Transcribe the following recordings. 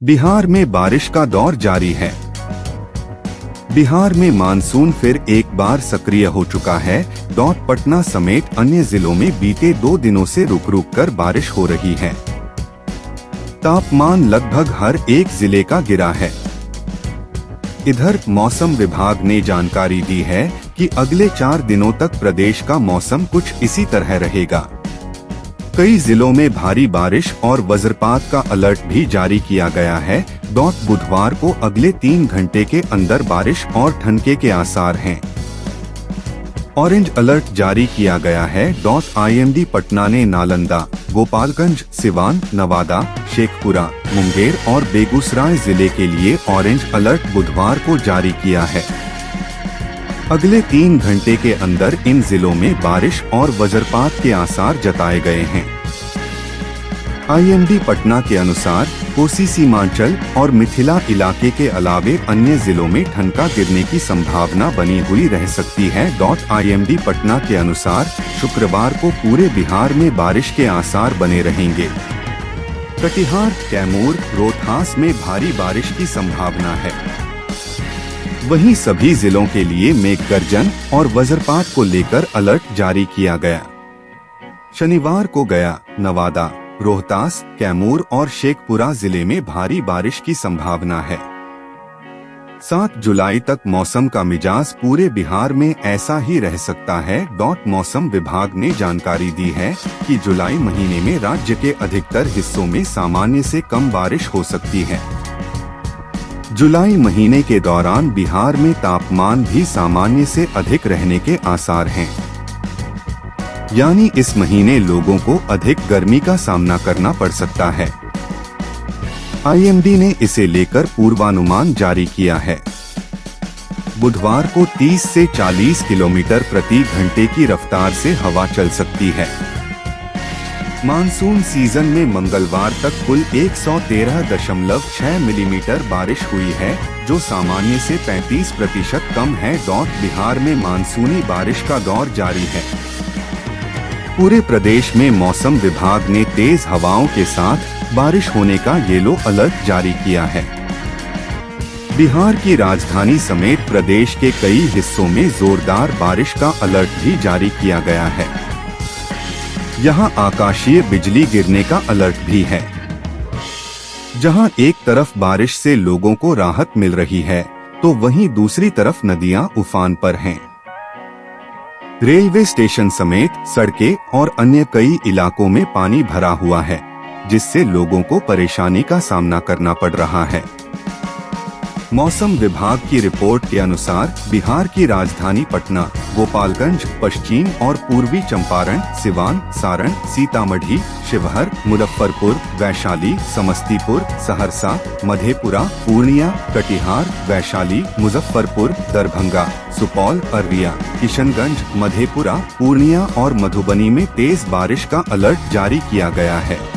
बिहार में बारिश का दौर जारी है। बिहार में मानसून फिर एक बार सक्रिय हो चुका है। पटना समेत अन्य जिलों में बीते 2 दिनों से रुक रुक कर बारिश हो रही है। तापमान लगभग हर एक जिले का गिरा है। इधर मौसम विभाग ने जानकारी दी है कि अगले 4 दिनों तक प्रदेश का मौसम कुछ इसी तरह रहेगा। कई जिलों में भारी बारिश और वज्रपात का अलर्ट भी जारी किया गया है। बुधवार को अगले 3 घंटे के अंदर बारिश और ठनके के आसार हैं। ऑरेंज अलर्ट जारी किया गया है। IMD पटना ने नालंदा, गोपालगंज, सिवान, नवादा, शेखपुरा, मुंगेर और बेगूसराय जिले के लिए ऑरेंज अलर्ट बुधवार को जारी किया है। अगले 3 घंटे के अंदर इन जिलों में बारिश और वज्रपात के आसार जताए गए हैं। IMD पटना के अनुसार कोसी सीमांचल और मिथिला इलाके के अलावे अन्य जिलों में ठनका गिरने की संभावना बनी हुई रह सकती है। IMD पटना के अनुसार शुक्रवार को पूरे बिहार में बारिश के आसार बने रहेंगे। कटिहार, कैमूर, रोहतास में भारी बारिश की संभावना है। वहीं सभी जिलों के लिए मेघ गर्जन और वज्रपात को लेकर अलर्ट जारी किया गया। शनिवार को गया, नवादा, रोहतास, कैमूर और शेखपुरा जिले में भारी बारिश की संभावना है। 7 जुलाई तक मौसम का मिजाज पूरे बिहार में ऐसा ही रह सकता है। मौसम विभाग ने जानकारी दी है कि जुलाई महीने में राज्य के अधिकतर हिस्सों में सामान्य से कम बारिश हो सकती है। जुलाई महीने के दौरान बिहार में तापमान भी सामान्य से अधिक रहने के आसार हैं। यानी इस महीने लोगों को अधिक गर्मी का सामना करना पड़ सकता है। IMD ने इसे लेकर पूर्वानुमान जारी किया है। बुधवार को 30 से 40 किलोमीटर प्रति घंटे की रफ्तार से हवा चल सकती है। मानसून सीजन में मंगलवार तक कुल 113.6 मिलीमीटर बारिश हुई है, जो सामान्य से 35% कम है। बिहार में मानसूनी बारिश का दौर जारी है। पूरे प्रदेश में मौसम विभाग ने तेज हवाओं के साथ बारिश होने का येलो अलर्ट जारी किया है। बिहार की राजधानी समेत प्रदेश के कई हिस्सों में जोरदार बारिश का अलर्ट भी जारी किया गया है। यहाँ आकाशीय बिजली गिरने का अलर्ट भी है। जहाँ एक तरफ बारिश से लोगों को राहत मिल रही है, तो वहीं दूसरी तरफ नदियाँ उफान पर हैं। रेलवे स्टेशन समेत सड़कें और अन्य कई इलाकों में पानी भरा हुआ है, जिससे लोगों को परेशानी का सामना करना पड़ रहा है। मौसम विभाग की रिपोर्ट के अनुसार बिहार की राजधानी पटना, गोपालगंज, पश्चिम और पूर्वी चंपारण, सिवान, सारण, सीतामढ़ी, शिवहर, मुजफ्फरपुर, वैशाली, समस्तीपुर, सहरसा, मधेपुरा, पूर्णिया, कटिहार, वैशाली, मुजफ्फरपुर, दरभंगा, सुपौल, अररिया, किशनगंज, मधेपुरा, पूर्णिया और मधुबनी में तेज बारिश का अलर्ट जारी किया गया है।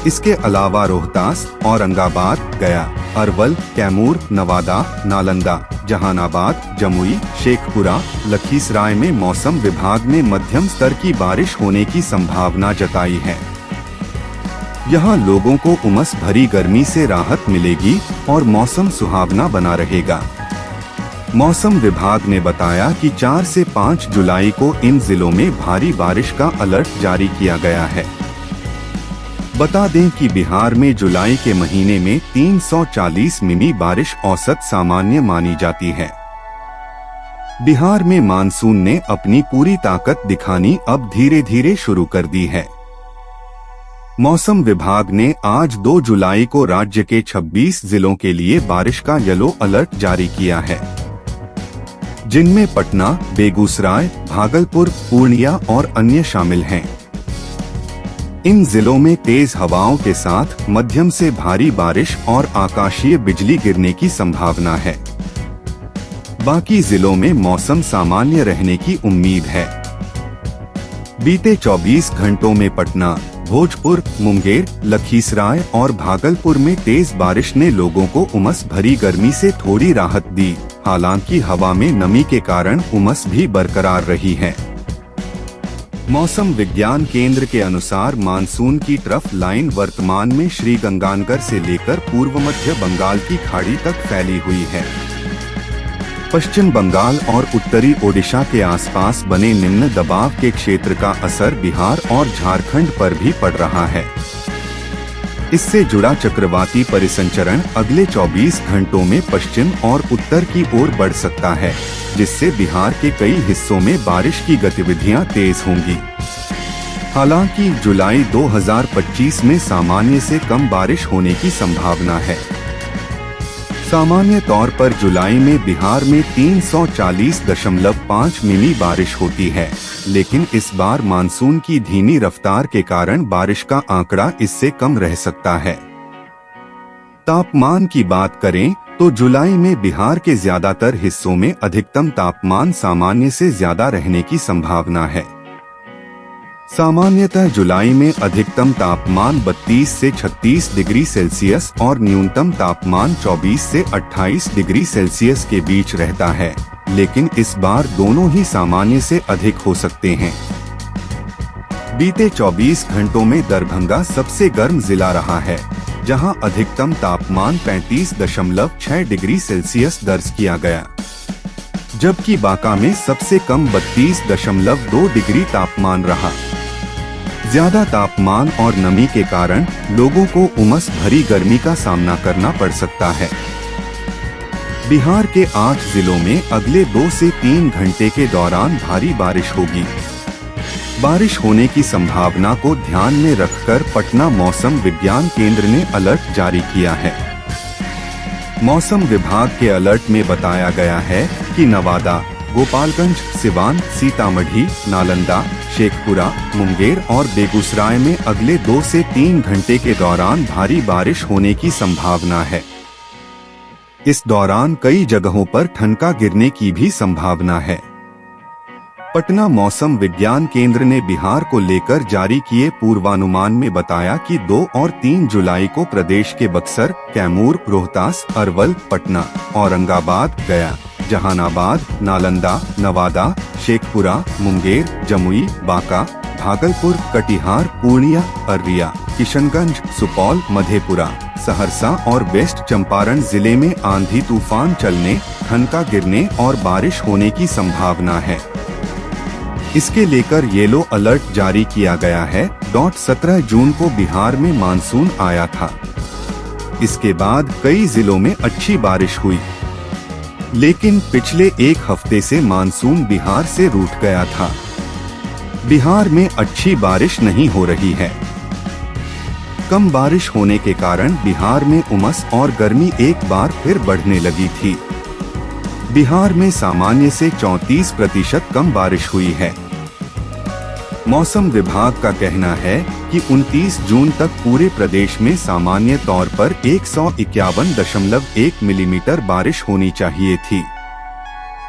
इसके अलावा रोहतास, औरंगाबाद, गया, अरवल, कैमूर, नवादा, नालंदा, जहानाबाद, जमुई, शेखपुरा, लखीसराय में मौसम विभाग ने मध्यम स्तर की बारिश होने की संभावना जताई है। यहाँ लोगों को उमस भरी गर्मी से राहत मिलेगी और मौसम सुहावना बना रहेगा। मौसम विभाग ने बताया कि 4 से 5 जुलाई को इन जिलों में भारी बारिश का अलर्ट जारी किया गया है। बता दें कि बिहार में जुलाई के महीने में 340 मिमी बारिश औसत सामान्य मानी जाती है। बिहार में मानसून ने अपनी पूरी ताकत दिखानी अब धीरे धीरे शुरू कर दी है। मौसम विभाग ने आज 2 जुलाई को राज्य के 26 जिलों के लिए बारिश का येलो अलर्ट जारी किया है, जिनमें पटना, बेगूसराय, भागलपुर, पूर्णिया और अन्य शामिल हैं। इन जिलों में तेज हवाओं के साथ मध्यम से भारी बारिश और आकाशीय बिजली गिरने की संभावना है। बाकी जिलों में मौसम सामान्य रहने की उम्मीद है। बीते 24 घंटों में पटना, भोजपुर, मुंगेर, लखीसराय और भागलपुर में तेज बारिश ने लोगों को उमस भरी गर्मी से थोड़ी राहत दी। हालांकि हवा में नमी के कारण उमस भी बरकरार रही है। मौसम विज्ञान केंद्र के अनुसार मानसून की ट्रफ लाइन वर्तमान में श्रीगंगानगर से लेकर पूर्व मध्य बंगाल की खाड़ी तक फैली हुई है। पश्चिम बंगाल और उत्तरी ओडिशा के आसपास बने निम्न दबाव के क्षेत्र का असर बिहार और झारखंड पर भी पड़ रहा है। इससे जुड़ा चक्रवाती परिसंचरण अगले 24 घंटों में पश्चिम और उत्तर की ओर बढ़ सकता है, जिससे बिहार के कई हिस्सों में बारिश की गतिविधियां तेज होंगी। हालांकि जुलाई 2025 में सामान्य से कम बारिश होने की संभावना है। सामान्य तौर पर जुलाई में बिहार में 340.5 मिली बारिश होती है, लेकिन इस बार मानसून की धीमी रफ्तार के कारण बारिश का आंकड़ा इससे कम रह सकता है। तापमान की बात करें तो जुलाई में बिहार के ज्यादातर हिस्सों में अधिकतम तापमान सामान्य से ज्यादा रहने की संभावना है। सामान्यतः जुलाई में अधिकतम तापमान 32 से 36 डिग्री सेल्सियस और न्यूनतम तापमान 24 से 28 डिग्री सेल्सियस के बीच रहता है, लेकिन इस बार दोनों ही सामान्य से अधिक हो सकते हैं। बीते 24 घंटों में दरभंगा सबसे गर्म जिला रहा है, जहां अधिकतम तापमान 35.6 डिग्री सेल्सियस दर्ज किया गया, जबकि बांका में सबसे कम 32.2 डिग्री तापमान रहा। ज्यादा तापमान और नमी के कारण लोगों को उमस भरी गर्मी का सामना करना पड़ सकता है। बिहार के 8 जिलों में अगले 2 से 3 घंटे के दौरान भारी बारिश होगी। बारिश होने की संभावना को ध्यान में रखकर पटना मौसम विज्ञान केंद्र ने अलर्ट जारी किया है। मौसम विभाग के अलर्ट में बताया गया है कि नवादा, गोपालगंज, सिवान, सीतामढ़ी, नालंदा, शेखपुरा, मुंगेर और बेगूसराय में अगले 2 से 3 घंटे के दौरान भारी बारिश होने की संभावना है। इस दौरान कई जगहों पर ठनका गिरने की भी संभावना है। पटना मौसम विज्ञान केंद्र ने बिहार को लेकर जारी किए पूर्वानुमान में बताया कि 2 और 3 जुलाई को प्रदेश के बक्सर, कैमूर, रोहतास, अरवल, पटना, औरंगाबाद, गया, जहानाबाद, नालंदा, नवादा, शेखपुरा, मुंगेर, जमुई, बांका, भागलपुर, कटिहार, पूर्णिया, अररिया, किशनगंज, सुपौल, मधेपुरा, सहरसा और वेस्ट चंपारण जिले में आंधी तूफान चलने, ठनका गिरने और बारिश होने की संभावना है। इसके लेकर येलो अलर्ट जारी किया गया है। 17 जून को बिहार में मानसून आया था। इसके बाद कई जिलों में अच्छी बारिश हुई, लेकिन पिछले एक हफ्ते से मानसून बिहार से रूठ गया था। बिहार में अच्छी बारिश नहीं हो रही है। कम बारिश होने के कारण बिहार में उमस और गर्मी एक बार फिर बढ़ने लगी थी। बिहार में सामान्य से 34% कम बारिश हुई है। मौसम विभाग का कहना है कि 29 जून तक पूरे प्रदेश में सामान्य तौर पर 151.1 मिलीमीटर बारिश होनी चाहिए थी,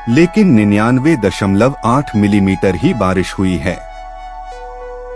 लेकिन 99.8 मिलीमीटर ही बारिश हुई है।